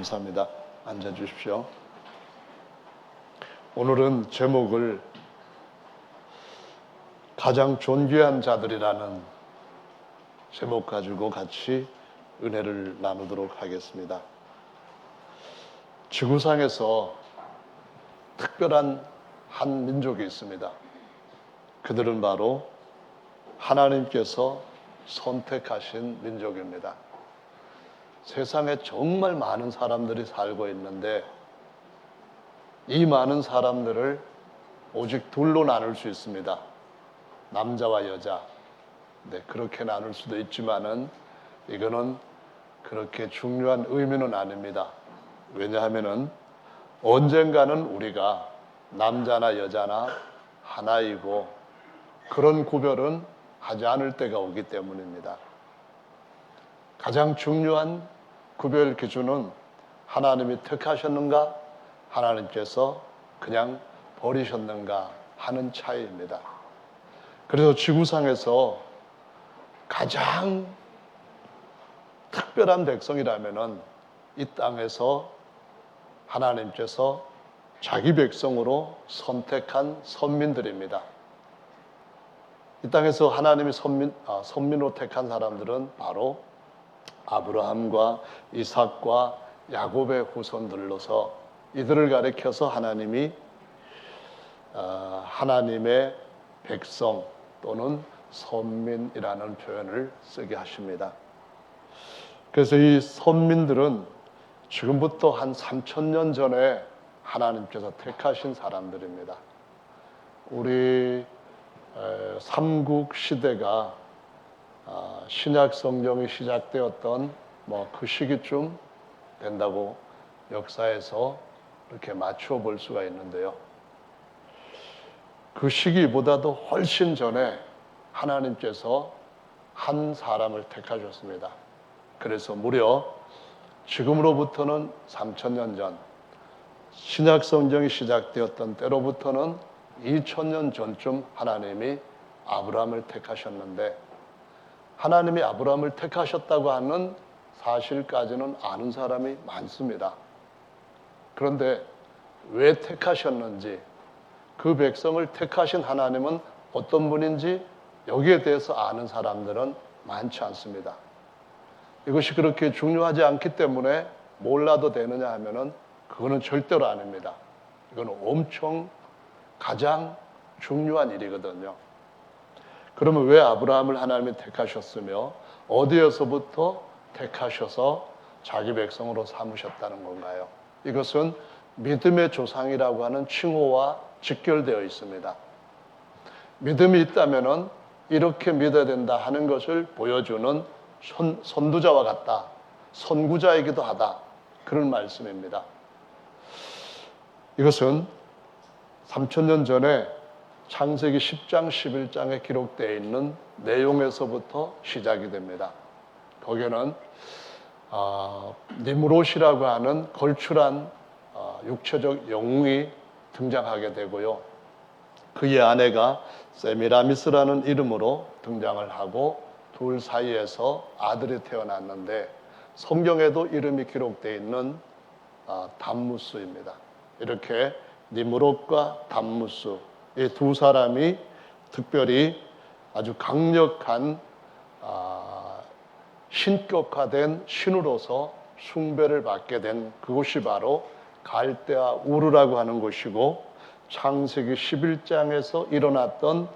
감사합니다. 앉아 주십시오. 오늘은 제목을 가장 존귀한 자들이라는 제목 가지고 같이 은혜를 나누도록 하겠습니다. 지구상에서 특별한 한 민족이 있습니다. 그들은 바로 하나님께서 선택하신 민족입니다. 세상에 정말 많은 사람들이 살고 있는데 이 많은 사람들을 오직 둘로 나눌 수 있습니다. 남자와 여자. 네, 그렇게 나눌 수도 있지만은 이거는 그렇게 중요한 의미는 아닙니다. 왜냐하면은 언젠가는 우리가 남자나 여자나 하나이고 그런 구별은 하지 않을 때가 오기 때문입니다. 가장 중요한 구별 기준은 하나님이 택하셨는가, 하나님께서 그냥 버리셨는가 하는 차이입니다. 그래서 지구상에서 가장 특별한 백성이라면은 이 땅에서 하나님께서 자기 백성으로 선택한 선민들입니다. 이 땅에서 하나님이 선민으로 택한 사람들은 바로 아브라함과 이삭과 야곱의 후손들로서 이들을 가리켜서 하나님이 하나님의 백성 또는 선민이라는 표현을 쓰게 하십니다. 그래서 이 선민들은 지금부터 한 3,000년 전에 하나님께서 택하신 사람들입니다. 우리 삼국 시대가 신약 성경이 시작되었던 그 시기쯤 된다고 역사에서 이렇게 맞춰 볼 수가 있는데요. 그 시기보다도 훨씬 전에 하나님께서 한 사람을 택하셨습니다. 그래서 무려 지금으로부터는 3,000년 전, 신약 성경이 시작되었던 때로부터는 2,000년 전쯤 하나님이 아브라함을 택하셨는데 하나님이 아브라함을 택하셨다고 하는 사실까지는 아는 사람이 많습니다. 그런데 왜 택하셨는지, 그 백성을 택하신 하나님은 어떤 분인지 여기에 대해서 아는 사람들은 많지 않습니다. 이것이 그렇게 중요하지 않기 때문에 몰라도 되느냐 하면은 그거는 절대로 아닙니다. 이건 엄청 가장 중요한 일이거든요. 그러면 왜 아브라함을 하나님이 택하셨으며 어디에서부터 택하셔서 자기 백성으로 삼으셨다는 건가요? 이것은 믿음의 조상이라고 하는 칭호와 직결되어 있습니다. 믿음이 있다면은 이렇게 믿어야 된다 하는 것을 보여주는 선두자와 같다, 선구자이기도 하다, 그런 말씀입니다. 이것은 3,000년 전에 창세기 10장, 11장에 기록되어 있는 내용에서부터 시작이 됩니다. 거기에는 니므롯이라고 하는 걸출한 육체적 영웅이 등장하게 되고요. 그의 아내가 세미라미스라는 이름으로 등장을 하고 둘 사이에서 아들이 태어났는데 성경에도 이름이 기록되어 있는 담무스입니다. 이렇게 니므롯과 담무스, 이 두 사람이 특별히 아주 강력한 신격화된 신으로서 숭배를 받게 된 그곳이 바로 갈대아 우르라고 하는 곳이고, 창세기 11장에서 일어났던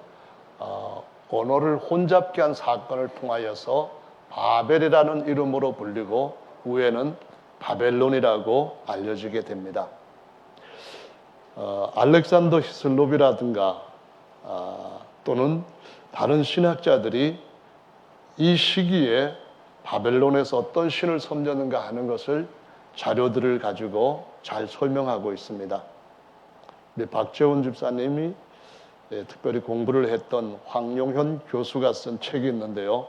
언어를 혼잡케 한 사건을 통하여서 바벨이라는 이름으로 불리고 후에는 바벨론이라고 알려지게 됩니다. 알렉산더 히슬롭이라든가 또는 다른 신학자들이 이 시기에 바벨론에서 어떤 신을 섬겼는가 하는 것을 자료들을 가지고 잘 설명하고 있습니다. 우리 박재훈 집사님이 특별히 공부를 했던 황용현 교수가 쓴 책이 있는데요.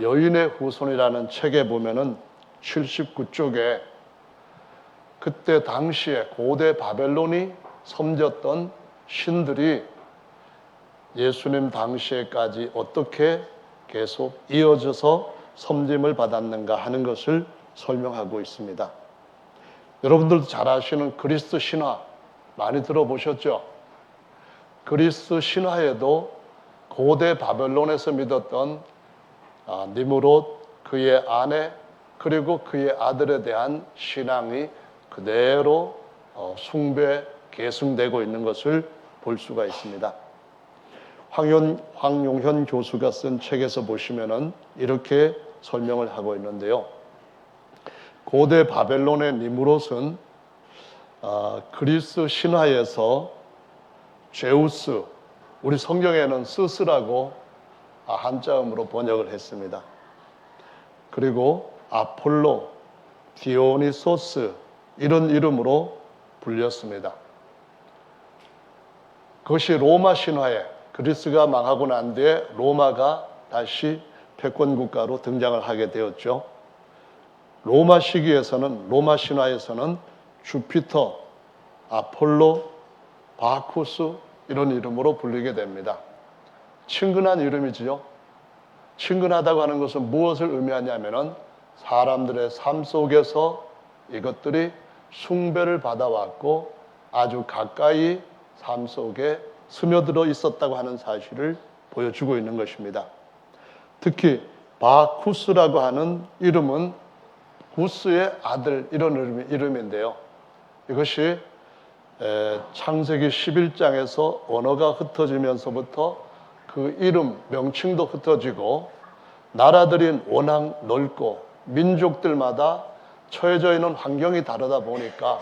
여인의 후손이라는 책에 보면은 79쪽에 그때 당시에 고대 바벨론이 섬겼던 신들이 예수님 당시에까지 어떻게 계속 이어져서 섬김을 받았는가 하는 것을 설명하고 있습니다. 여러분들도 잘 아시는 그리스 신화 많이 들어보셨죠? 그리스 신화에도 고대 바벨론에서 믿었던 니무롯, 그의 아내, 그리고 그의 아들에 대한 신앙이 그대로 숭배, 계승되고 있는 것을 볼 수가 있습니다. 황용현 교수가 쓴 책에서 보시면은 이렇게 설명을 하고 있는데요. 고대 바벨론의 니무롯은 그리스 신화에서 제우스, 우리 성경에는 스스라고 한자음으로 번역을 했습니다. 그리고 아폴로, 디오니소스 이런 이름으로 불렸습니다. 그것이 로마 신화에 그리스가 망하고 난 뒤에 로마가 다시 패권 국가로 등장을 하게 되었죠. 로마 시기에서는, 로마 신화에서는 주피터, 아폴로, 바쿠스 이런 이름으로 불리게 됩니다. 친근한 이름이지요. 친근하다고 하는 것은 무엇을 의미하냐면은 사람들의 삶 속에서 이것들이 숭배를 받아왔고 아주 가까이 삶 속에 스며들어 있었다고 하는 사실을 보여주고 있는 것입니다. 특히 바쿠스라고 하는 이름은 구스의 아들 이런 이름인데요. 이것이 창세기 11장에서 언어가 흩어지면서부터 그 이름, 명칭도 흩어지고 나라들이 워낙 넓고 민족들마다 처해져 있는 환경이 다르다 보니까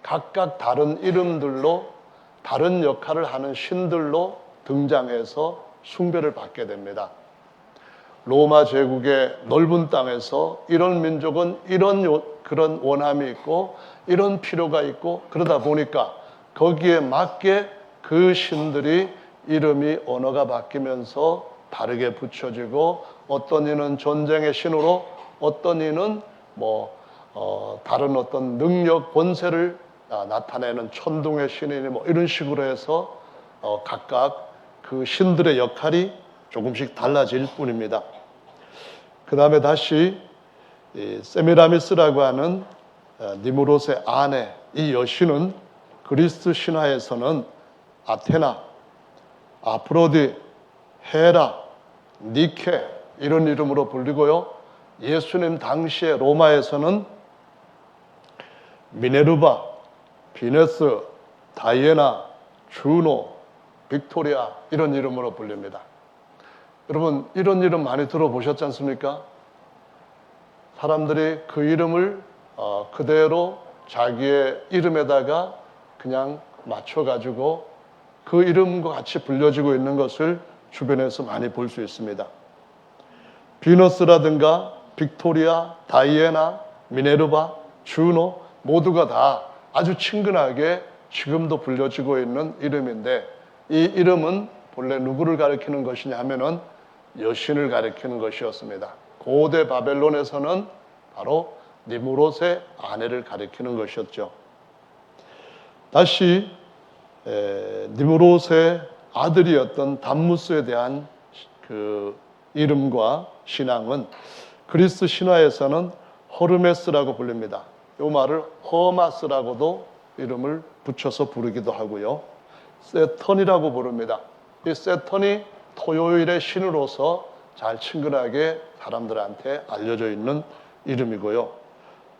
각각 다른 이름들로 다른 역할을 하는 신들로 등장해서 숭배를 받게 됩니다. 로마 제국의 넓은 땅에서 이런 민족은 그런 원함이 있고 이런 필요가 있고 그러다 보니까 거기에 맞게 그 신들이 이름이 언어가 바뀌면서 다르게 붙여지고 어떤 이는 전쟁의 신으로 어떤 이는 다른 어떤 능력 권세를 나타내는 천둥의 신이니 이런 식으로 해서 각각 그 신들의 역할이 조금씩 달라질 뿐입니다. 그 다음에 다시 세미라미스라고 하는 니무롯의 아내, 이 여신은 그리스 신화에서는 아테나, 아프로디, 헤라, 니케 이런 이름으로 불리고요. 예수님 당시에 로마에서는 미네르바, 비네스, 다이애나, 주노, 빅토리아 이런 이름으로 불립니다. 여러분 이런 이름 많이 들어보셨지 않습니까? 사람들이 그 이름을 그대로 자기의 이름에다가 그냥 맞춰가지고 그 이름과 같이 불려지고 있는 것을 주변에서 많이 볼 수 있습니다. 비너스라든가 빅토리아, 다이애나, 미네르바, 주노 모두가 다 아주 친근하게 지금도 불려지고 있는 이름인데 이 이름은 본래 누구를 가리키는 것이냐 하면은 여신을 가리키는 것이었습니다. 고대 바벨론에서는 바로 니무롯의 아내를 가리키는 것이었죠. 다시 니무롯의 아들이었던 담무스에 대한 그 이름과 신앙은 그리스 신화에서는 허르메스라고 불립니다. 이 말을 허마스라고도 이름을 붙여서 부르기도 하고요. 세턴이라고 부릅니다. 이 세턴이 토요일의 신으로서 잘 친근하게 사람들한테 알려져 있는 이름이고요.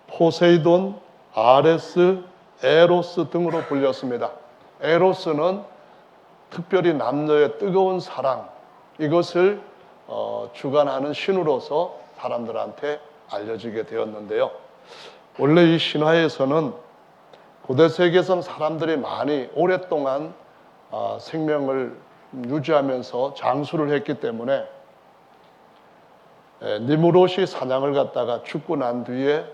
포세이돈, 아레스, 에로스 등으로 불렸습니다. 에로스는 특별히 남녀의 뜨거운 사랑, 이것을 주관하는 신으로서 사람들한테 알려지게 되었는데요. 원래 이 신화에서는 고대 세계에서는 사람들이 많이 오랫동안 생명을 유지하면서 장수를 했기 때문에 니무롯이 사냥을 갔다가 죽고 난 뒤에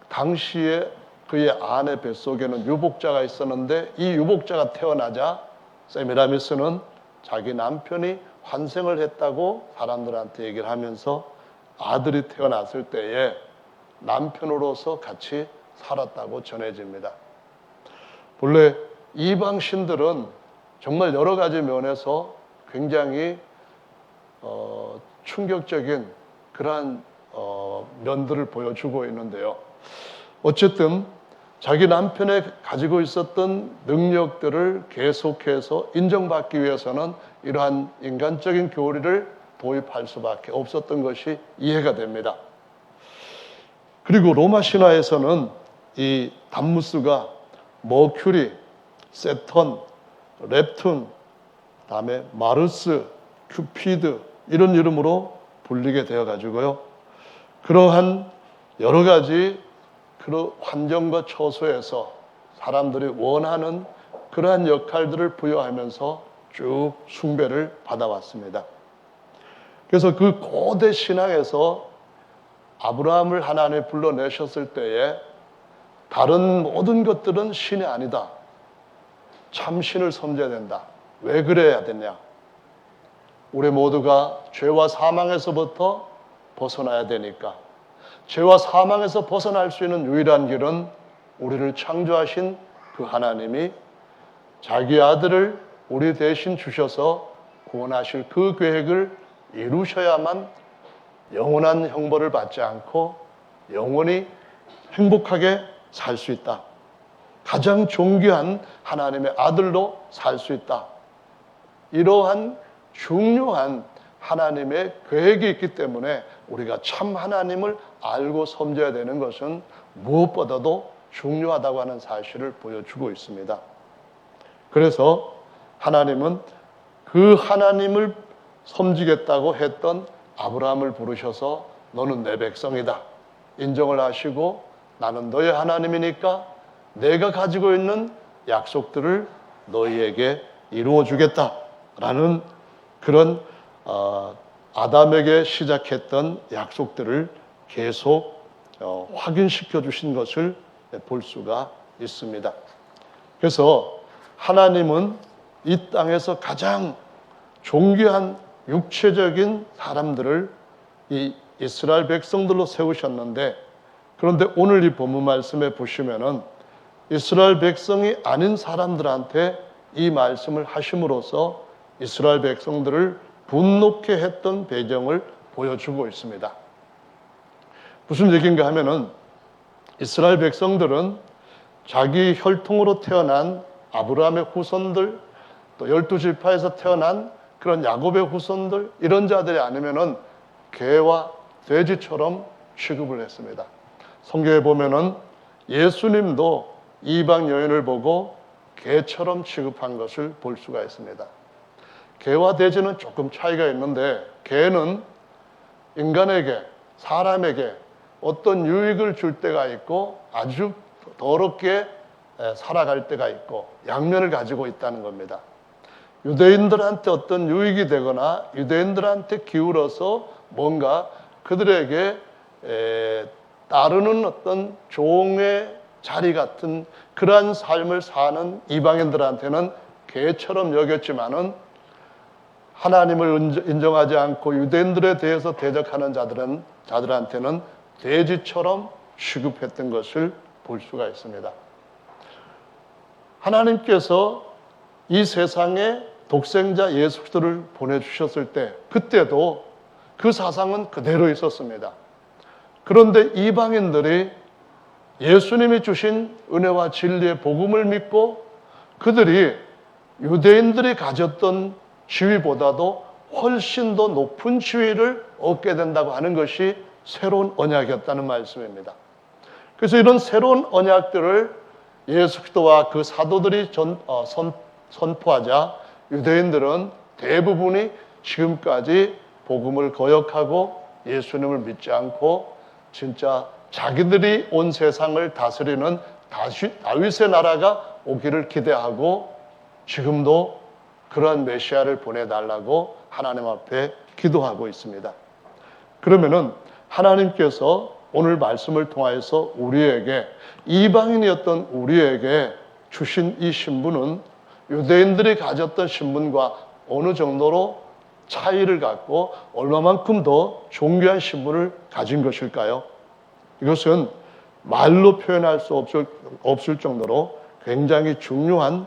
당시에 그의 아내 뱃속에는 유복자가 있었는데 이 유복자가 태어나자 세미라미스는 자기 남편이 환생을 했다고 사람들한테 얘기를 하면서 아들이 태어났을 때에 남편으로서 같이 살았다고 전해집니다. 본래 이방 신들은 정말 여러 가지 면에서 굉장히 충격적인 그러한 면들을 보여주고 있는데요. 어쨌든 자기 남편이 가지고 있었던 능력들을 계속해서 인정받기 위해서는 이러한 인간적인 교리를 도입할 수밖에 없었던 것이 이해가 됩니다. 그리고 로마 신화에서는 이 담무스가 머큐리, 세턴, nep튠, 다음에 마르스, 큐피드 이런 이름으로 불리게 되어 가지고요. 그러한 여러 가지 그런 환경과 처소에서 사람들이 원하는 그러한 역할들을 부여하면서 쭉 숭배를 받아왔습니다. 그래서 그 고대 신앙에서 아브라함을 하나님이 불러내셨을 때에 다른 모든 것들은 신이 아니다. 참 신을 섬겨야 된다. 왜 그래야 되냐? 우리 모두가 죄와 사망에서부터 벗어나야 되니까. 죄와 사망에서 벗어날 수 있는 유일한 길은 우리를 창조하신 그 하나님이 자기 아들을 우리 대신 주셔서 구원하실 그 계획을 이루셔야만 영원한 형벌을 받지 않고 영원히 행복하게 살 수 있다. 가장 존귀한 하나님의 아들로 살 수 있다. 이러한 중요한 하나님의 계획이 있기 때문에 우리가 참 하나님을 알고 섬겨야 되는 것은 무엇보다도 중요하다고 하는 사실을 보여주고 있습니다. 그래서 하나님은 그 하나님을 섬기겠다고 했던 아브라함을 부르셔서 너는 내 백성이다. 인정을 하시고 나는 너의 하나님이니까 내가 가지고 있는 약속들을 너희에게 이루어 주겠다라는 그런 아담에게 시작했던 약속들을 계속 확인시켜 주신 것을 볼 수가 있습니다. 그래서 하나님은 이 땅에서 가장 존귀한 육체적인 사람들을 이 이스라엘 백성들로 세우셨는데, 그런데 오늘 이 본문 말씀에 보시면은 이스라엘 백성이 아닌 사람들한테 이 말씀을 하심으로써 이스라엘 백성들을 분노케 했던 배경을 보여주고 있습니다. 무슨 얘기인가 하면은 이스라엘 백성들은 자기 혈통으로 태어난 아브라함의 후손들, 또 12지파에서 태어난 그런 야곱의 후손들, 이런 자들이 아니면은 개와 돼지처럼 취급을 했습니다. 성경에 보면은 예수님도 이방 여인을 보고 개처럼 취급한 것을 볼 수가 있습니다. 개와 돼지는 조금 차이가 있는데, 개는 인간에게, 사람에게 어떤 유익을 줄 때가 있고 아주 더럽게 살아갈 때가 있고 양면을 가지고 있다는 겁니다. 유대인들한테 어떤 유익이 되거나 유대인들한테 기울어서 뭔가 그들에게 따르는 어떤 종의 자리 같은 그러한 삶을 사는 이방인들한테는 개처럼 여겼지만은 하나님을 인정하지 않고 유대인들에 대해서 대적하는 자들한테는 돼지처럼 취급했던 것을 볼 수가 있습니다. 하나님께서 이 세상에 독생자 예수 그리스도를 보내주셨을 때 그때도 그 사상은 그대로 있었습니다. 그런데 이방인들이 예수님이 주신 은혜와 진리의 복음을 믿고 그들이 유대인들이 가졌던 지위보다도 훨씬 더 높은 지위를 얻게 된다고 하는 것이 새로운 언약이었다는 말씀입니다. 그래서 이런 새로운 언약들을 예수 그리스도와 그 사도들이 선포하자 유대인들은 대부분이 지금까지 복음을 거역하고 예수님을 믿지 않고 진짜 자기들이 온 세상을 다스리는 다윗의 나라가 오기를 기대하고 지금도 그러한 메시아를 보내달라고 하나님 앞에 기도하고 있습니다. 그러면은 하나님께서 오늘 말씀을 통하여서 우리에게, 이방인이었던 우리에게 주신 이 신분은 유대인들이 가졌던 신분과 어느 정도로 차이를 갖고 얼마만큼 더 존귀한 신분을 가진 것일까요? 이것은 말로 표현할 수 없을 정도로 굉장히 중요한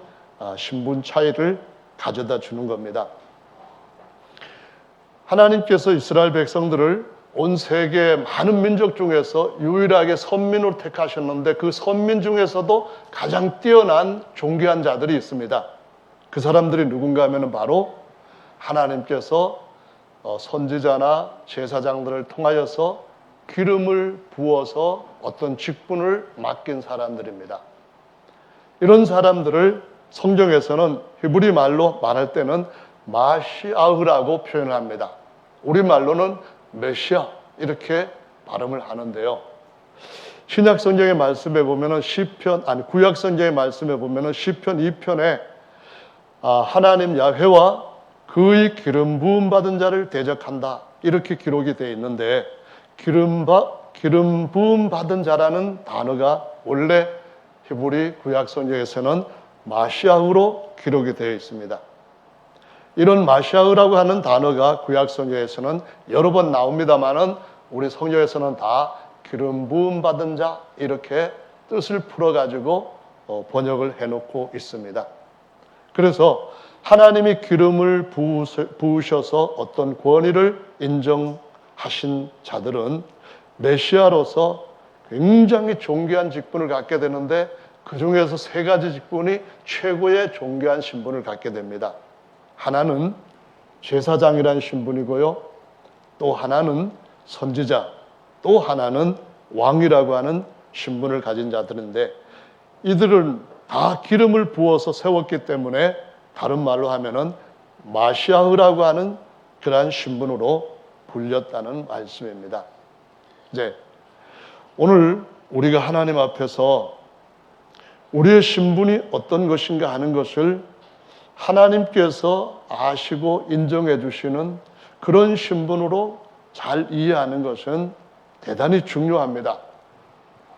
신분 차이를 가져다 주는 겁니다. 하나님께서 이스라엘 백성들을 온 세계 많은 민족 중에서 유일하게 선민으로 택하셨는데 그 선민 중에서도 가장 뛰어난 존귀한 자들이 있습니다. 그 사람들이 누군가 하면 바로 하나님께서 선지자나 제사장들을 통하여서 기름을 부어서 어떤 직분을 맡긴 사람들입니다. 이런 사람들을 성경에서는 히브리 말로 말할 때는 마시아흐라고 표현합니다. 우리말로는 메시아 이렇게 발음을 하는데요. 신약 성경의 말씀에 보면은 구약 성경의 말씀에 보면은 시편 2편에 하나님 야훼와 그의 기름 부음 받은 자를 대적한다 이렇게 기록이 되어 있는데 기름 부음 받은 자라는 단어가 원래 히브리 구약 성경에서는 마시아흐로 기록이 되어 있습니다. 이런 마시아흐라고 하는 단어가 구약 성경에서는 여러 번 나옵니다만은 우리 성경에서는 다 기름 부음 받은 자 이렇게 뜻을 풀어가지고 번역을 해놓고 있습니다. 그래서 하나님이 기름을 부으셔서 어떤 권위를 인정하신 자들은 메시아로서 굉장히 존귀한 직분을 갖게 되는데 그 중에서 세 가지 직분이 최고의 존귀한 신분을 갖게 됩니다. 하나는 제사장이라는 신분이고요. 또 하나는 선지자, 또 하나는 왕이라고 하는 신분을 가진 자들인데 이들은 다 기름을 부어서 세웠기 때문에 다른 말로 하면은 마시아흐라고 하는 그러한 신분으로 불렸다는 말씀입니다. 이제 오늘 우리가 하나님 앞에서 우리의 신분이 어떤 것인가 하는 것을 하나님께서 아시고 인정해 주시는 그런 신분으로 잘 이해하는 것은 대단히 중요합니다.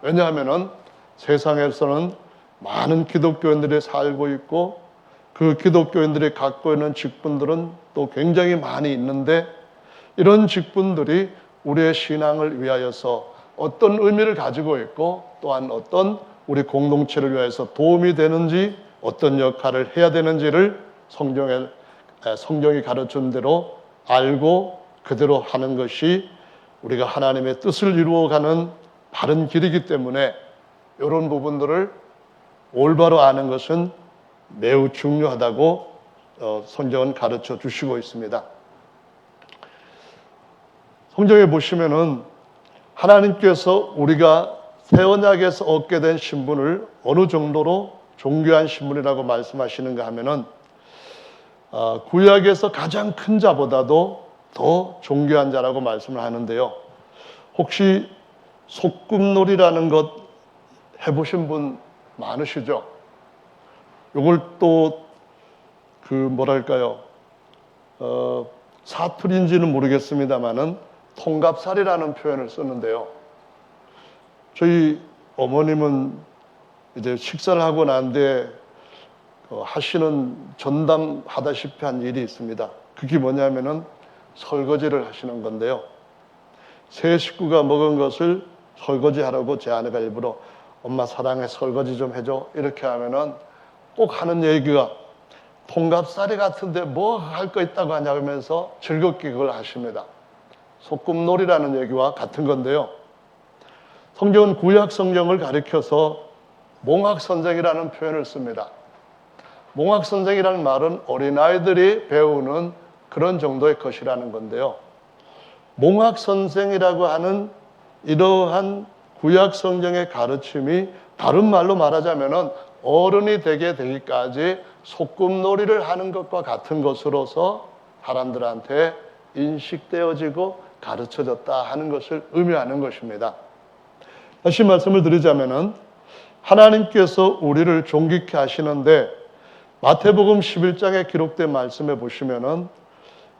왜냐하면 세상에서는 많은 기독교인들이 살고 있고 그 기독교인들이 갖고 있는 직분들은 또 굉장히 많이 있는데 이런 직분들이 우리의 신앙을 위하여서 어떤 의미를 가지고 있고 또한 어떤 우리 공동체를 위해서 도움이 되는지 어떤 역할을 해야 되는지를 성경이 가르친 대로 알고 그대로 하는 것이 우리가 하나님의 뜻을 이루어가는 바른 길이기 때문에 이런 부분들을 올바로 아는 것은 매우 중요하다고 성경은 가르쳐 주시고 있습니다. 성경에 보시면은 하나님께서 우리가 새 언약에서 얻게 된 신분을 어느 정도로 존귀한 신분이라고 말씀하시는가 하면은 구약에서 가장 큰 자보다도 더 존귀한 자라고 말씀을 하는데요. 혹시 소꿉놀이라는 것 해보신 분 많으시죠? 이걸 또 사투리인지는 모르겠습니다만은 통갑살이라는 표현을 쓰는데요. 저희 어머님은 이제 식사를 하고 난 뒤에 하시는 전담하다시피 한 일이 있습니다. 그게 뭐냐면은 설거지를 하시는 건데요. 세 식구가 먹은 것을 설거지하라고 제 아내가 일부러 엄마 사랑해 설거지 좀 해줘 이렇게 하면은 꼭 하는 얘기가 통갑살이 같은데 뭐 할 거 있다고 하냐면서 즐겁게 그걸 하십니다. 소꿉놀이라는 얘기와 같은 건데요. 성경은 구약 성경을 가리켜서 몽학선생이라는 표현을 씁니다. 몽학선생이라는 말은 어린아이들이 배우는 그런 정도의 것이라는 건데요. 몽학선생이라고 하는 이러한 구약 성경의 가르침이 다른 말로 말하자면 어른이 되게 되기까지 소꿉놀이를 하는 것과 같은 것으로서 사람들한테 인식되어지고 가르쳐졌다 하는 것을 의미하는 것입니다. 다시 말씀을 드리자면은 하나님께서 우리를 존귀케 하시는데 마태복음 11장에 기록된 말씀에 보시면은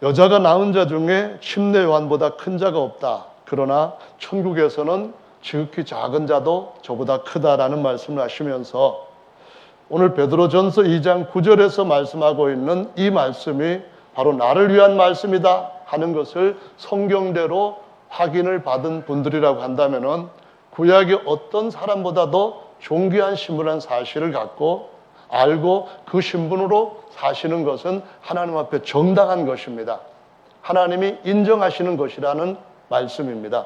여자가 낳은 자 중에 침례 요한보다 큰 자가 없다. 그러나 천국에서는 지극히 작은 자도 저보다 크다라는 말씀을 하시면서 오늘 베드로전서 2장 9절에서 말씀하고 있는 이 말씀이 바로 나를 위한 말씀이다 하는 것을 성경대로 확인을 받은 분들이라고 한다면은 구약의 어떤 사람보다도 존귀한 신분한 사실을 갖고 알고 그 신분으로 사시는 것은 하나님 앞에 정당한 것입니다. 하나님이 인정하시는 것이라는 말씀입니다.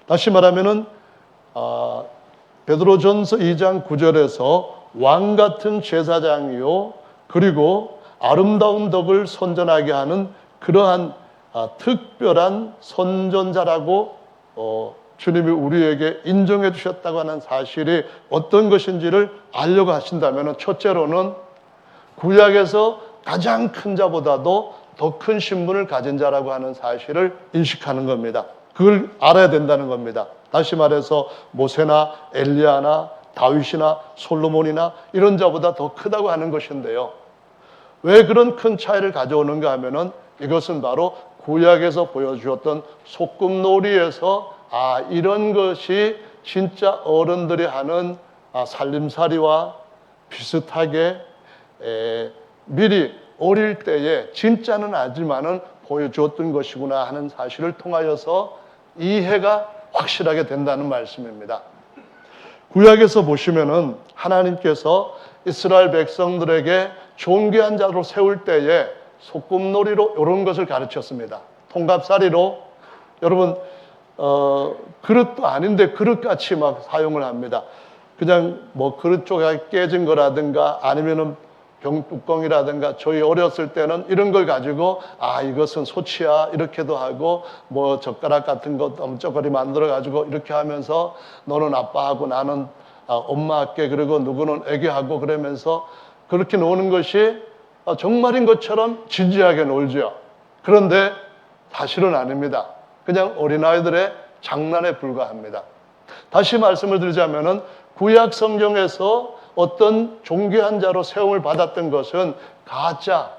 다시 말하면은 베드로전서 2장 9절에서 왕 같은 제사장이요 그리고 아름다운 덕을 선전하게 하는 그러한 특별한 선전자라고 주님이 우리에게 인정해 주셨다고 하는 사실이 어떤 것인지를 알려고 하신다면, 첫째로는 구약에서 가장 큰 자보다도 더 큰 신분을 가진 자라고 하는 사실을 인식하는 겁니다. 그걸 알아야 된다는 겁니다. 다시 말해서 모세나 엘리야나 다윗이나 솔로몬이나 이런 자보다 더 크다고 하는 것인데요. 왜 그런 큰 차이를 가져오는가 하면은 이것은 바로 구약에서 보여주었던 소꿉놀이에서 이런 것이 진짜 어른들이 하는 살림살이와 비슷하게 미리 어릴 때에 진짜는 아니지만은 보여주었던 것이구나 하는 사실을 통하여서 이해가 확실하게 된다는 말씀입니다. 구약에서 보시면은 하나님께서 이스라엘 백성들에게 존귀한 자로 세울 때에 소꿉놀이로 이런 것을 가르쳤습니다. 통갑살이로 여러분 그릇도 아닌데 그릇같이 막 사용을 합니다. 그냥 뭐 그릇 쪽에 깨진 거라든가 아니면은 병뚜껑이라든가 저희 어렸을 때는 이런 걸 가지고 이것은 소치야 이렇게도 하고 뭐 젓가락 같은 것 엄쩍거리 만들어 가지고 이렇게 하면서 너는 아빠하고 나는 엄마 할게 그리고 누구는 애기하고 그러면서 그렇게 노는 것이 정말인 것처럼 진지하게 놀죠. 그런데 사실은 아닙니다. 그냥 어린아이들의 장난에 불과합니다. 다시 말씀을 드리자면은 구약 성경에서 어떤 존귀한 자로 세움을 받았던 것은 가짜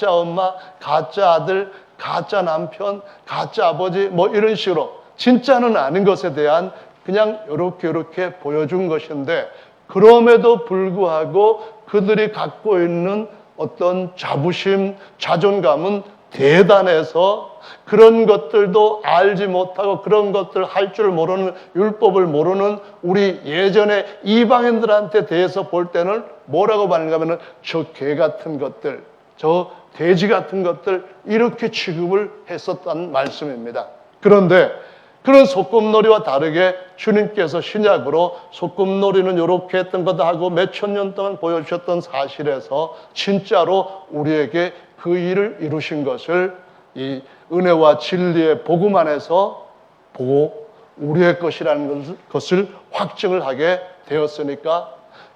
엄마, 가짜 아들, 가짜 남편, 가짜 아버지 뭐 이런 식으로 진짜는 아닌 것에 대한 그냥 이렇게 보여준 것인데, 그럼에도 불구하고 그들이 갖고 있는 어떤 자부심, 자존감은 대단해서 그런 것들도 알지 못하고 그런 것들 할 줄 모르는, 율법을 모르는 우리 예전에 이방인들한테 대해서 볼 때는 뭐라고 말하는가 하면 저 개 같은 것들, 저 돼지 같은 것들 이렇게 취급을 했었다는 말씀입니다. 그런데 그런 소꿉놀이와 다르게 주님께서 신약으로 소꿉놀이는 이렇게 했던 거다 하고 몇천 년 동안 보여주셨던 사실에서 진짜로 우리에게 그 일을 이루신 것을 이 은혜와 진리의 복음 안에서 보고 우리의 것이라는 것을 확증을 하게 되었으니까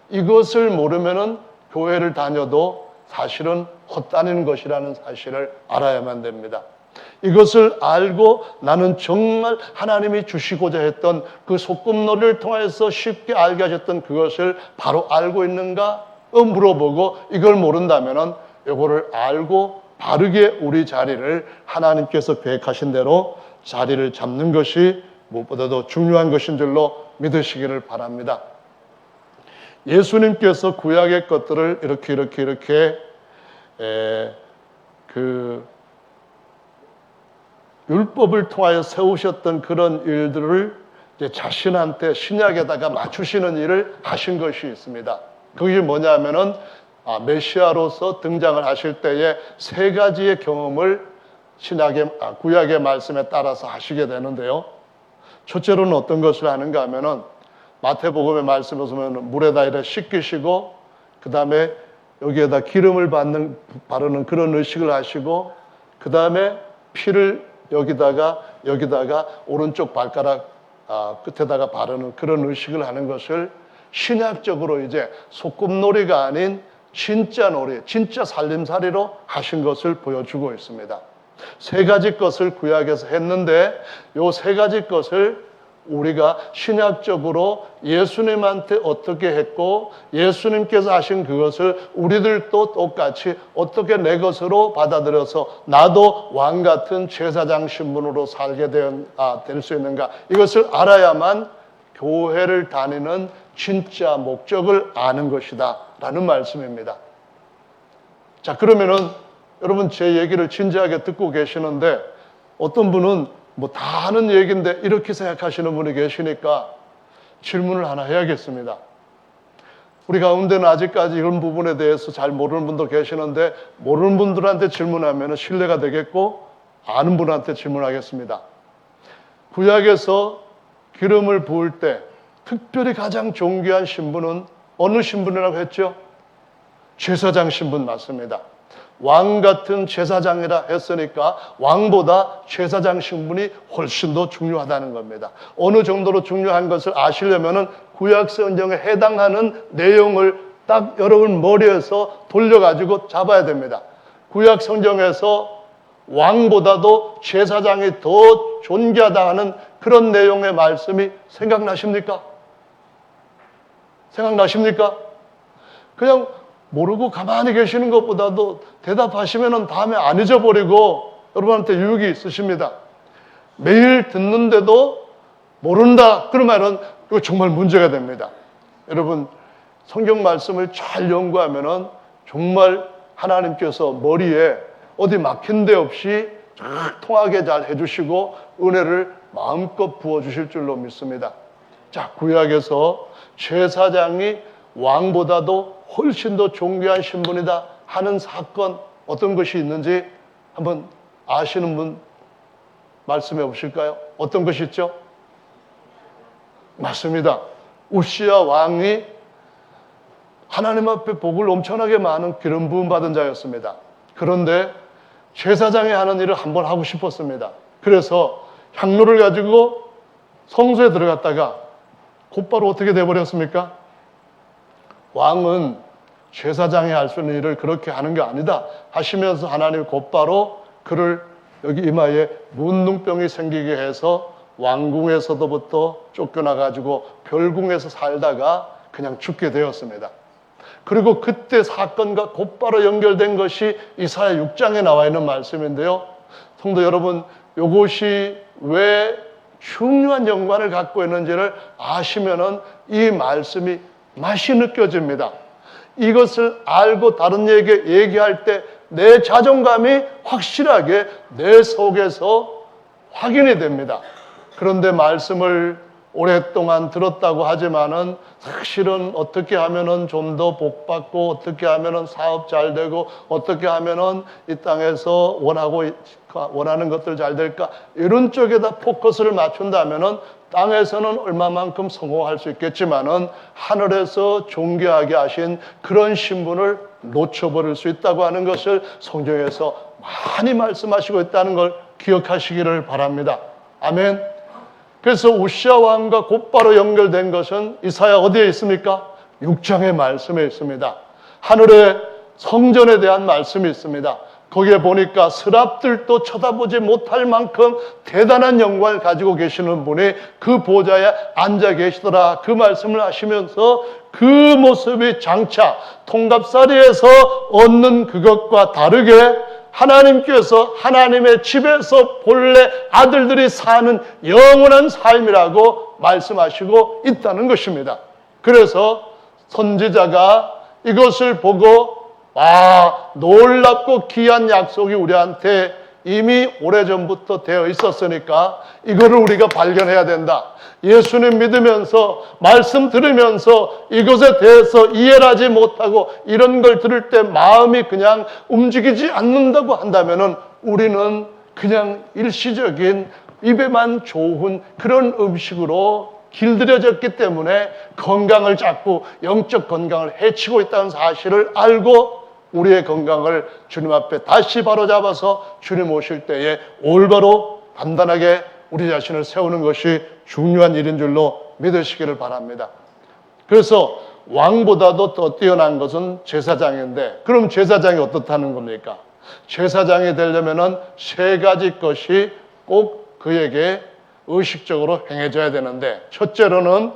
이것을 모르면은 교회를 다녀도 사실은 헛다니는 것이라는 사실을 알아야만 됩니다. 이것을 알고 나는 정말 하나님이 주시고자 했던 그 소꿉놀이를 통해서 쉽게 알게 하셨던 그것을 바로 알고 있는가 물어보고, 이걸 모른다면은 이거를 알고 바르게 우리 자리를 하나님께서 계획하신 대로 자리를 잡는 것이 무엇보다도 중요한 것인 줄로 믿으시기를 바랍니다. 예수님께서 구약의 것들을 이렇게 그 율법을 통하여 세우셨던 그런 일들을 이제 자신한테 신약에다가 맞추시는 일을 하신 것이 있습니다. 그게 뭐냐면은 메시아로서 등장을 하실 때에 세 가지의 경험을 구약의 말씀에 따라서 하시게 되는데요. 첫째로는 어떤 것을 하는가 하면은 마태복음의 말씀을 보면 물에다 이렇게 씻기시고 그 다음에 여기에다 기름을 바르는 그런 의식을 하시고 그 다음에 피를 여기다가 오른쪽 발가락 끝에다가 바르는 그런 의식을 하는 것을 신약적으로 이제 소꿉놀이가 아닌 진짜 놀이, 진짜 살림살이로 하신 것을 보여주고 있습니다. 세 가지 것을 구약에서 했는데 요 세 가지 것을 우리가 신약적으로 예수님한테 어떻게 했고 예수님께서 하신 그것을 우리들도 똑같이 어떻게 내 것으로 받아들여서 나도 왕 같은 제사장 신분으로 살게 될 수 있는가, 이것을 알아야만 교회를 다니는 진짜 목적을 아는 것이다 라는 말씀입니다. 자, 그러면은 여러분 제 얘기를 진지하게 듣고 계시는데 어떤 분은 뭐 다 하는 얘기인데 이렇게 생각하시는 분이 계시니까 질문을 하나 해야겠습니다. 우리 가운데는 아직까지 이런 부분에 대해서 잘 모르는 분도 계시는데 모르는 분들한테 질문하면 신뢰가 되겠고 아는 분한테 질문하겠습니다. 구약에서 기름을 부을 때 특별히 가장 존귀한 신분은 어느 신분이라고 했죠? 제사장 신분 맞습니다. 왕 같은 제사장이라 했으니까 왕보다 제사장 신분이 훨씬 더 중요하다는 겁니다. 어느 정도로 중요한 것을 아시려면은 구약 성경에 해당하는 내용을 딱 여러분 머리에서 돌려가지고 잡아야 됩니다. 구약 성경에서 왕보다도 제사장이 더 존귀하다 하는 그런 내용의 말씀이 생각나십니까? 생각나십니까? 그냥 모르고 가만히 계시는 것보다도 대답하시면 다음에 안 잊어버리고 여러분한테 유익이 있으십니다. 매일 듣는데도 모른다 그러면은 이거 정말 문제가 됩니다. 여러분 성경 말씀을 잘 연구하면은 정말 하나님께서 머리에 어디 막힌 데 없이 쫙 통하게 잘 해주시고 은혜를 마음껏 부어주실 줄로 믿습니다. 자, 구약에서 제사장이 왕보다도 훨씬 더 존귀한 신분이다 하는 사건 어떤 것이 있는지 한번 아시는 분 말씀해 보실까요? 어떤 것이 있죠? 맞습니다. 우시야 왕이 하나님 앞에 복을 엄청나게 많은 기름 부음 받은 자였습니다. 그런데 제사장이 하는 일을 한번 하고 싶었습니다. 그래서 향로를 가지고 성소에 들어갔다가 곧바로 어떻게 돼버렸습니까? 왕은 제사장이 할 수 있는 일을 그렇게 하는 게 아니다 하시면서 하나님 곧바로 그를 여기 이마에 문둥병이 생기게 해서 왕궁에서부터 쫓겨나가지고 별궁에서 살다가 그냥 죽게 되었습니다. 그리고 그때 사건과 곧바로 연결된 것이 이사야 6장에 나와 있는 말씀인데요. 성도 여러분, 이것이 왜 중요한 연관을 갖고 있는지를 아시면은 이 말씀이 맛이 느껴집니다. 이것을 알고 다른 얘기 얘기할 때 내 자존감이 확실하게 내 속에서 확인이 됩니다. 그런데 말씀을 오랫동안 들었다고 하지만은 사실은 어떻게 하면은 좀 더 복받고 어떻게 하면은 사업 잘 되고 어떻게 하면은 이 땅에서 원하는 것들 잘 될까 이런 쪽에다 포커스를 맞춘다면은 땅에서는 얼마만큼 성공할 수 있겠지만은 하늘에서 존귀하게 하신 그런 신분을 놓쳐버릴 수 있다고 하는 것을 성경에서 많이 말씀하시고 있다는 걸 기억하시기를 바랍니다. 아멘. 그래서 우시야 왕과 곧바로 연결된 것은 이사야 어디에 있습니까? 6장의 말씀에 있습니다. 하늘의 성전에 대한 말씀이 있습니다. 거기에 보니까 스랍들도 쳐다보지 못할 만큼 대단한 영광을 가지고 계시는 분이 그 보좌에 앉아 계시더라. 그 말씀을 하시면서 그 모습이 장차 통갑사리에서 얻는 그것과 다르게 하나님께서 하나님의 집에서 본래 아들들이 사는 영원한 삶이라고 말씀하시고 있다는 것입니다. 그래서 선지자가 이것을 보고 놀랍고 귀한 약속이 우리한테 이미 오래전부터 되어 있었으니까 이거를 우리가 발견해야 된다. 예수님 믿으면서 말씀 들으면서 이것에 대해서 이해를 하지 못하고 이런 걸 들을 때 마음이 그냥 움직이지 않는다고 한다면은 우리는 그냥 일시적인 입에만 좋은 그런 음식으로 길들여졌기 때문에 건강을 잡고 영적 건강을 해치고 있다는 사실을 알고 우리의 건강을 주님 앞에 다시 바로잡아서 주님 오실 때에 올바로 단단하게 우리 자신을 세우는 것이 중요한 일인 줄로 믿으시기를 바랍니다. 그래서 왕보다도 더 뛰어난 것은 제사장인데 그럼 제사장이 어떻다는 겁니까? 제사장이 되려면 세 가지 것이 꼭 그에게 의식적으로 행해져야 되는데 첫째로는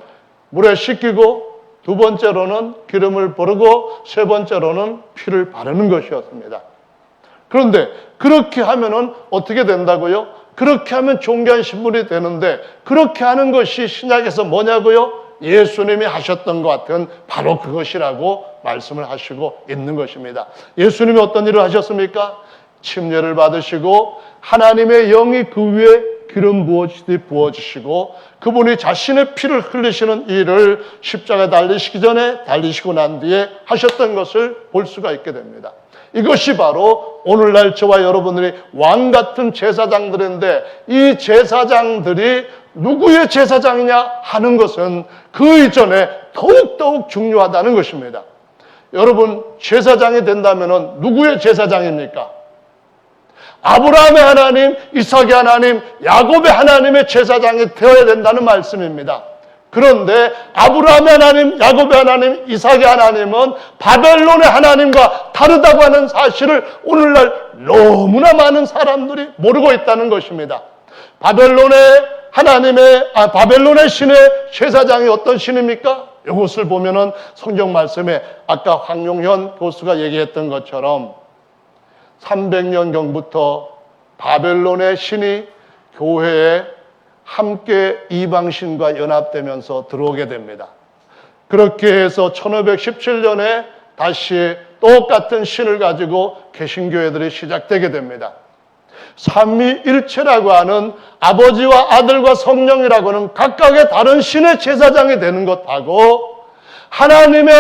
물에 씻기고 두 번째로는 기름을 바르고 세 번째로는 피를 바르는 것이었습니다. 그런데 그렇게 하면은 어떻게 된다고요? 그렇게 하면 존귀한 신분이 되는데 그렇게 하는 것이 신약에서 뭐냐고요? 예수님이 하셨던 것 같은 바로 그것이라고 말씀을 하시고 있는 것입니다. 예수님이 어떤 일을 하셨습니까? 침례를 받으시고 하나님의 영이 그 위에 기름 부어주시고 그분이 자신의 피를 흘리시는 일을 십자가에 달리시기 전에 달리시고 난 뒤에 하셨던 것을 볼 수가 있게 됩니다. 이것이 바로 오늘날 저와 여러분들이 왕 같은 제사장들인데 이 제사장들이 누구의 제사장이냐 하는 것은 그 이전에 더욱더욱 중요하다는 것입니다. 여러분, 제사장이 된다면 누구의 제사장입니까? 아브라함의 하나님, 이삭의 하나님, 야곱의 하나님의 제사장이 되어야 된다는 말씀입니다. 그런데 아브라함의 하나님, 야곱의 하나님, 이삭의 하나님은 바벨론의 하나님과 다르다고 하는 사실을 오늘날 너무나 많은 사람들이 모르고 있다는 것입니다. 바벨론의 신의 제사장이 어떤 신입니까? 이것을 보면은 성경 말씀에 아까 황용현 교수가 얘기했던 것처럼 300년경부터 바벨론의 신이 교회에 함께 이방신과 연합되면서 들어오게 됩니다. 그렇게 해서 1517년에 다시 똑같은 신을 가지고 개신교회들이 시작되게 됩니다. 삼위일체라고 하는 아버지와 아들과 성령이라고 하는 각각의 다른 신의 제사장이 되는 것하고 하나님의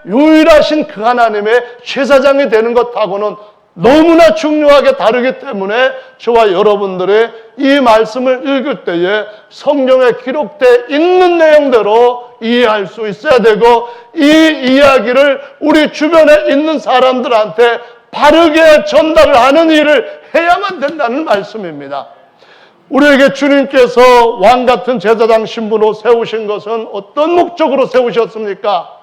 유일하신 그 하나님의 제사장이 되는 것하고는 너무나 중요하게 다르기 때문에 저와 여러분들의 이 말씀을 읽을 때에 성경에 기록되어 있는 내용대로 이해할 수 있어야 되고 이 이야기를 우리 주변에 있는 사람들한테 바르게 전달을 하는 일을 해야만 된다는 말씀입니다. 우리에게 주님께서 왕 같은 제사장 신분으로 세우신 것은 어떤 목적으로 세우셨습니까?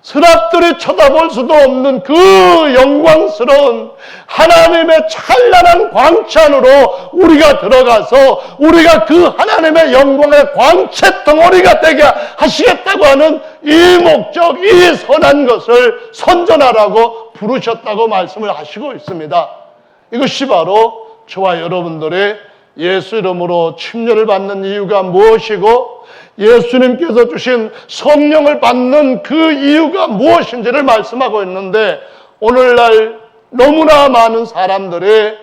스랍들이 쳐다볼 수도 없는 그 영광스러운 하나님의 찬란한 광채 안으로 우리가 들어가서 우리가 그 하나님의 영광의 광채 덩어리가 되게 하시겠다고 하는 이 목적, 이 선한 것을 선전하라고 부르셨다고 말씀을 하시고 있습니다. 이것이 바로 저와 여러분들의 예수 이름으로 침례를 받는 이유가 무엇이고 예수님께서 주신 성령을 받는 그 이유가 무엇인지를 말씀하고 있는데 오늘날 너무나 많은 사람들이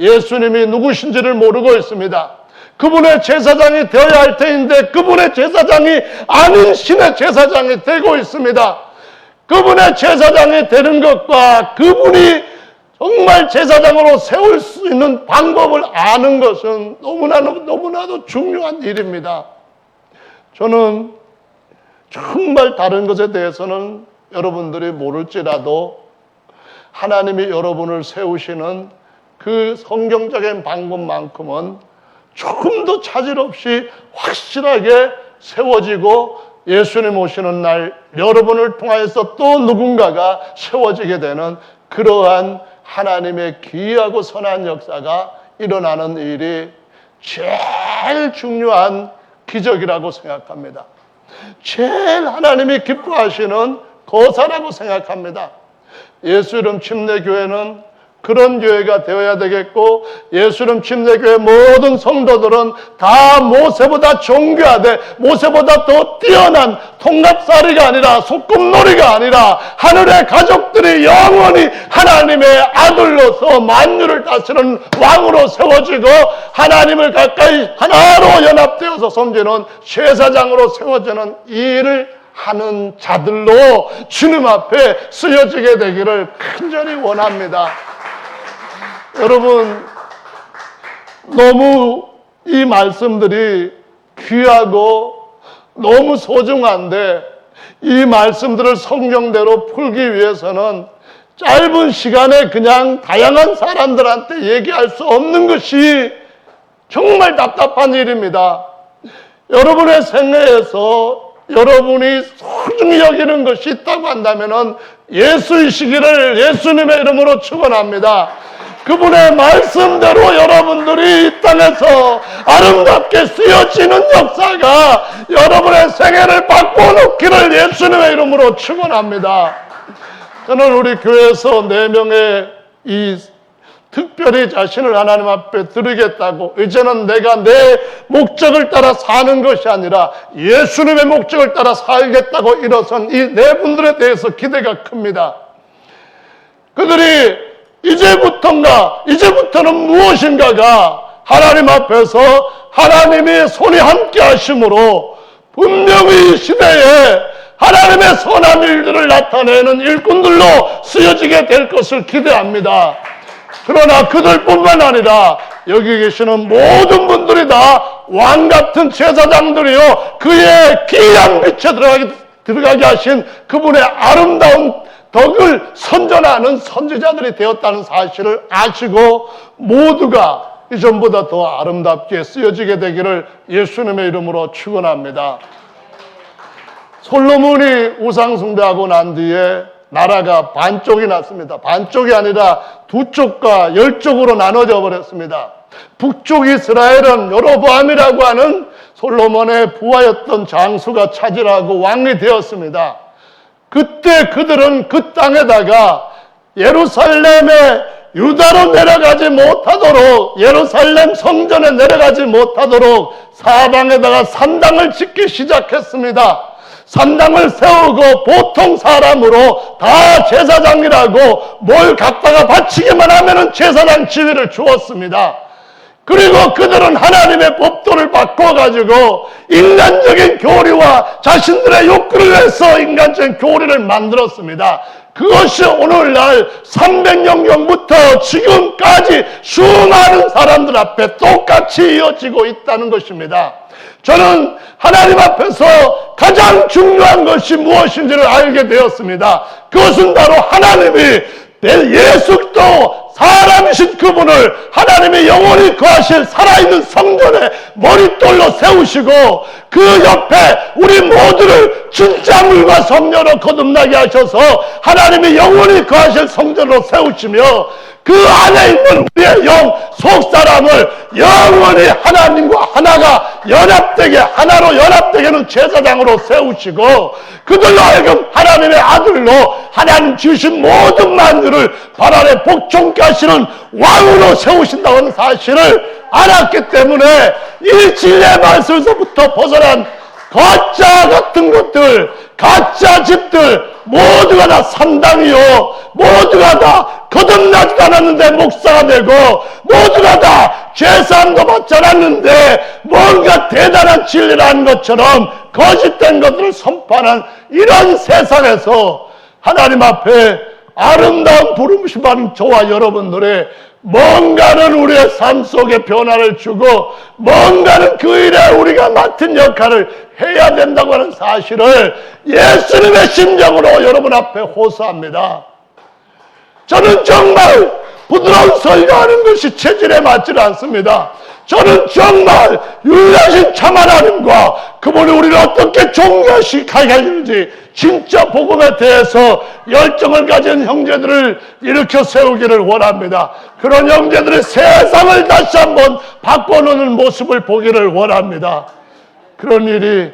예수님이 누구신지를 모르고 있습니다. 그분의 제사장이 되어야 할 터인데 그분의 제사장이 아닌 신의 제사장이 되고 있습니다. 그분의 제사장이 되는 것과 그분이 정말 제사장으로 세울 수 있는 방법을 아는 것은 너무나도 중요한 일입니다. 저는 정말 다른 것에 대해서는 여러분들이 모를지라도 하나님이 여러분을 세우시는 그 성경적인 방법만큼은 조금도 차질 없이 확실하게 세워지고 예수님 오시는 날 여러분을 통하여서 또 누군가가 세워지게 되는 그러한 하나님의 기이하고 선한 역사가 일어나는 일이 제일 중요한 기적이라고 생각합니다. 제일 하나님이 기뻐하시는 거사라고 생각합니다. 예수 이름 침례교회는 그런 교회가 되어야 되겠고 예수 이름 침례교회 모든 성도들은 다 모세보다 존귀하되 모세보다 더 뛰어난 통갑살이가 아니라 소꿉놀이가 아니라 하늘의 가족들이 영원히 하나님의 아들로서 만유를 다스리는 왕으로 세워지고 하나님을 가까이 하나로 연합되어서 섬기는 제사장으로 세워지는 일을 하는 자들로 주님 앞에 쓰여지게 되기를 간절히 원합니다. 여러분, 너무 이 말씀들이 귀하고 너무 소중한데 이 말씀들을 성경대로 풀기 위해서는 짧은 시간에 그냥 다양한 사람들한테 얘기할 수 없는 것이 정말 답답한 일입니다. 여러분의 생애에서 여러분이 소중히 여기는 것이 있다고 한다면 예수이시기를 예수님의 이름으로 축원합니다. 그분의 말씀대로 여러분들이 이 땅에서 아름답게 쓰여지는 역사가 여러분의 생애를 바꿔놓기를 예수님의 이름으로 축원합니다. 저는 우리 교회에서 4명의 이 특별히 자신을 하나님 앞에 드리겠다고 이제는 내가 내 목적을 따라 사는 것이 아니라 예수님의 목적을 따라 살겠다고 일어선 이 4분들에 대해서 기대가 큽니다. 그들이 이제부터는 무엇인가가 하나님 앞에서 하나님의 손이 함께 하심으로 분명히 이 시대에 하나님의 선한 일들을 나타내는 일꾼들로 쓰여지게 될 것을 기대합니다. 그러나 그들뿐만 아니라 여기 계시는 모든 분들이 다 왕같은 제사장들이요, 그의 귀한 빛에 들어가게 하신 그분의 아름다운 덕을 선전하는 선지자들이 되었다는 사실을 아시고 모두가 이전보다 더 아름답게 쓰여지게 되기를 예수님의 이름으로 축원합니다. 솔로몬이 우상 숭배하고 난 뒤에 나라가 반쪽이 났습니다. 반쪽이 아니라 두 쪽과 10쪽으로 나눠져 버렸습니다. 북쪽 이스라엘은 여로보암이라고 하는 솔로몬의 부하였던 장수가 차지하고 왕이 되었습니다. 그때 그들은 그 땅에다가 예루살렘에 유다로 내려가지 못하도록, 예루살렘 성전에 내려가지 못하도록 사방에다가 산당을 짓기 시작했습니다. 산당을 세우고 보통 사람으로 다 제사장이라고 뭘 갖다가 바치기만 하면은 제사장 지위를 주었습니다. 그리고 그들은 하나님의 법도를 바꿔가지고 인간적인 교리와 자신들의 욕구를 위해서 인간적인 교리를 만들었습니다. 그것이 오늘날 300년경부터 지금까지 수많은 사람들 앞에 똑같이 이어지고 있다는 것입니다. 저는 하나님 앞에서 가장 중요한 것이 무엇인지를 알게 되었습니다. 그것은 바로 하나님이 예수 그리스도 사람이신 그분을 하나님이 영원히 거하실 살아있는 성전에 머릿돌로 세우시고 그 옆에 우리 모두를 진짜 물과 성녀로 거듭나게 하셔서 하나님이 영원히 거하실 성전으로 세우시며 그 안에 있는 우리의 영, 속사람을 영원히 하나님과 하나가 연합되게, 하나로 연합되게 하는 제사장으로 세우시고 그들로 하여금 하나님의 아들로 하나님 주신 모든 만유를 발 아래 복종케 하시는 왕으로 세우신다고 하는 사실을 알았기 때문에 이 진리의 말씀에서부터 벗어난 가짜 같은 것들, 가짜 집들 모두가 다 산당이요, 모두가 다 거듭나지도 않았는데 목사가 되고 모두가 다 죄사함도 받지 않았는데 뭔가 대단한 진리라는 것처럼 거짓된 것들을 선포하는 이런 세상에서 하나님 앞에 아름다운 부르심 받은 저와 여러분들의 뭔가는 우리의 삶 속에 변화를 주고 뭔가는 그 일에 우리가 맡은 역할을 해야 된다고 하는 사실을 예수님의 심정으로 여러분 앞에 호소합니다. 저는 정말 부드러운 설교하는 것이 체질에 맞지 않습니다. 저는 정말 유일하신 참 하나님과 그분이 우리를 어떻게 존경시키게 하시는지 진짜 복음에 대해서 열정을 가진 형제들을 일으켜 세우기를 원합니다. 그런 형제들의 세상을 다시 한번 바꿔놓는 모습을 보기를 원합니다. 그런 일이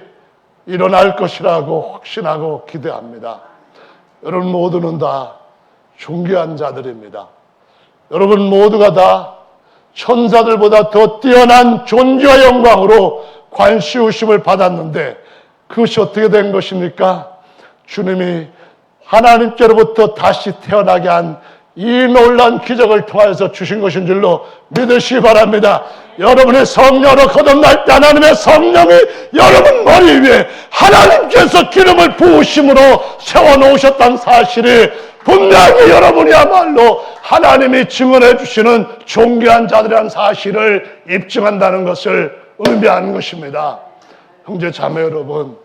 일어날 것이라고 확신하고 기대합니다. 여러분 모두는 다 존귀한 자들입니다. 여러분 모두가 다 천사들보다 더 뛰어난 존귀와 영광으로 관시우심을 받았는데 그것이 어떻게 된 것입니까? 주님이 하나님께로부터 다시 태어나게 한 이 놀라운 기적을 통하여서 주신 것인 줄로 믿으시기 바랍니다. 여러분의 성령으로 거듭날 때 하나님의 성령이 여러분 머리 위에 하나님께서 기름을 부으심으로 세워놓으셨다는 사실이 분명히 여러분이야말로 하나님이 증언해 주시는 존귀한 자들이라는 사실을 입증한다는 것을 의미하는 것입니다. 형제 자매 여러분,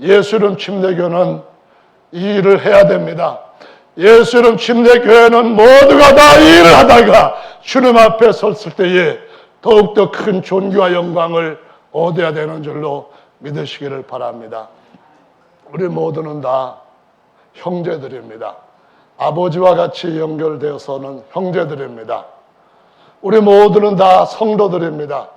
예수님 침례교는 이 일을 해야 됩니다. 예수님 침례교회는 모두가 다 이 일을 하다가 주님 앞에 섰을 때에 더욱더 큰 존귀와 영광을 얻어야 되는 줄로 믿으시기를 바랍니다. 우리 모두는 다 형제들입니다. 아버지와 같이 연결되어서는 형제들입니다. 우리 모두는 다 성도들입니다.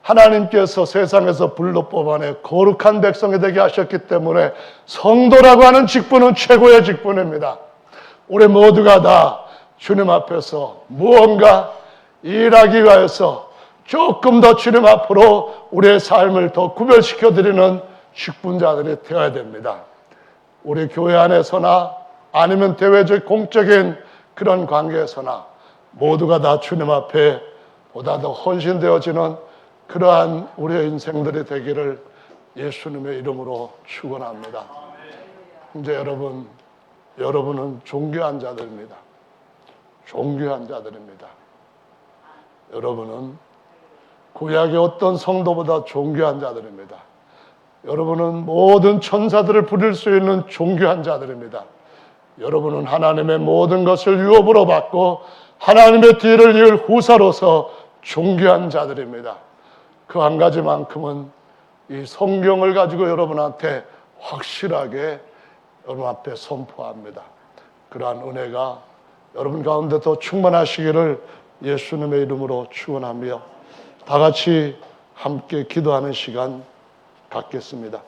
하나님께서 세상에서 불러 뽑아내 거룩한 백성이 되게 하셨기 때문에 성도라고 하는 직분은 최고의 직분입니다. 우리 모두가 다 주님 앞에서 무언가 일하기 위하여서 조금 더 주님 앞으로 우리의 삶을 더 구별시켜드리는 직분자들이 되어야 됩니다. 우리 교회 안에서나 아니면 대외적 공적인 그런 관계에서나 모두가 다 주님 앞에 보다 더 헌신되어지는 그러한 우리의 인생들이 되기를 예수님의 이름으로 축원합니다. 이제 여러분은 존귀한 자들입니다. 존귀한 자들입니다. 여러분은 구약의 어떤 성도보다 존귀한 자들입니다. 여러분은 모든 천사들을 부릴 수 있는 존귀한 자들입니다. 여러분은 하나님의 모든 것을 유업으로 받고 하나님의 뒤를 이을 후사로서 존귀한 자들입니다. 그 한 가지만큼은 이 성경을 가지고 여러분한테 확실하게 여러분 앞에 선포합니다. 그러한 은혜가 여러분 가운데 더 충만하시기를 예수님의 이름으로 축원하며 다 같이 함께 기도하는 시간 갖겠습니다.